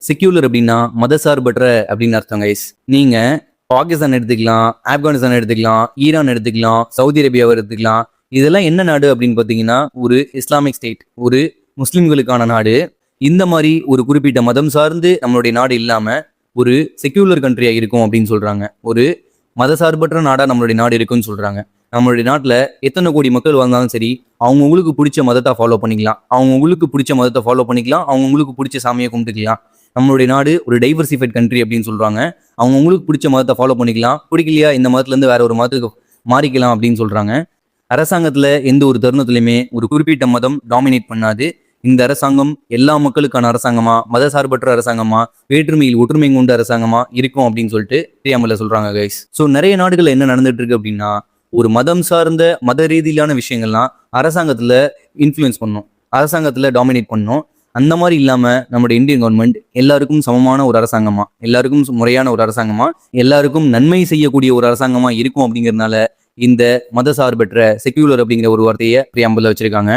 Secular அப்படின்னா மதசார்பற்ற அப்படின்னு அர்த்தம் கைஸ். நீங்க பாகிஸ்தான் எடுத்துக்கலாம், ஆப்கானிஸ்தான் எடுத்துக்கலாம், ஈரான் எடுத்துக்கலாம், சவுதி அரேபியாவை எடுத்துக்கலாம். இதெல்லாம் என்ன நாடு அப்படின்னு பார்த்தீங்கன்னா ஒரு இஸ்லாமிக் ஸ்டேட், ஒரு முஸ்லிம்களுக்கான நாடு. இந்த மாதிரி ஒரு குறிப்பிட்ட மதம் சார்ந்து நம்மளுடைய நாடு இல்லாம ஒரு செக்யூலர் கண்ட்ரியா இருக்கும் அப்படின்னு சொல்றாங்க. ஒரு மதசார்பற்ற நாடா நம்மளுடைய நாடு இருக்குன்னு சொல்றாங்க. நம்மளுடைய நாட்டில் எத்தனை கோடி மக்கள் வந்தாலும் சரி, அவங்கவுங்களுக்கு பிடிச்ச மதத்தை ஃபாலோ பண்ணிக்கலாம், அவங்கவுங்களுக்கு பிடிச்ச மதத்தை ஃபாலோ பண்ணிக்கலாம், அவங்கவுங்களுக்கு பிடிச்ச சாமியை கும்பிட்டுக்கலாம். நம்மளுடைய நாடு ஒரு டைவர்சிஃபைட் கண்ட்ரி அப்படின்னு சொல்றாங்க. அவங்கவுங்களுக்கு பிடிச்ச மதத்தை ஃபாலோ பண்ணிக்கலாம், பிடிக்கலையா இந்த மதத்துலேருந்து வேற ஒரு மதத்துக்கு மாறிக்கலாம் அப்படின்னு சொல்றாங்க. அரசாங்கத்துல எந்த ஒரு தருணத்திலையுமே ஒரு குறிப்பிட்ட மதம் டாமினேட் பண்ணாது. இந்த அரசாங்கம் எல்லா மக்களுக்கான அரசாங்கமா, மதசார்பற்ற அரசாங்கமா, வேற்றுமையில் ஒற்றுமை கொண்ட அரசாங்கமா இருக்கும் அப்படின்னு சொல்லிட்டு தெரியாமல சொல்றாங்க கைஸ். ஸோ நிறைய நாடுகள் என்ன நடந்துட்டு இருக்கு அப்படின்னா, ஒரு மதம் சார்ந்த மத ரீதியிலான விஷயங்கள்லாம் அரசாங்கத்துல இன்ஃப்ளூயன்ஸ் பண்ணும், அரசாங்கத்துல டாமினேட் பண்ணும். அந்த மாதிரி இல்லாம நம்மளோட இந்தியன் கவர்மெண்ட் எல்லாருக்கும் சமமான ஒரு அரசாங்கமா, எல்லாருக்கும் முறையான ஒரு அரசாங்கமா, எல்லாருக்கும் நன்மை செய்யக்கூடிய ஒரு அரசாங்கமா இருக்கும் அப்படிங்கிறதுனால இந்த மதசார்பற்ற செக்யூலர் அப்படிங்கிற ஒரு வார்த்தையை பிரியாம்புல வச்சிருக்காங்க.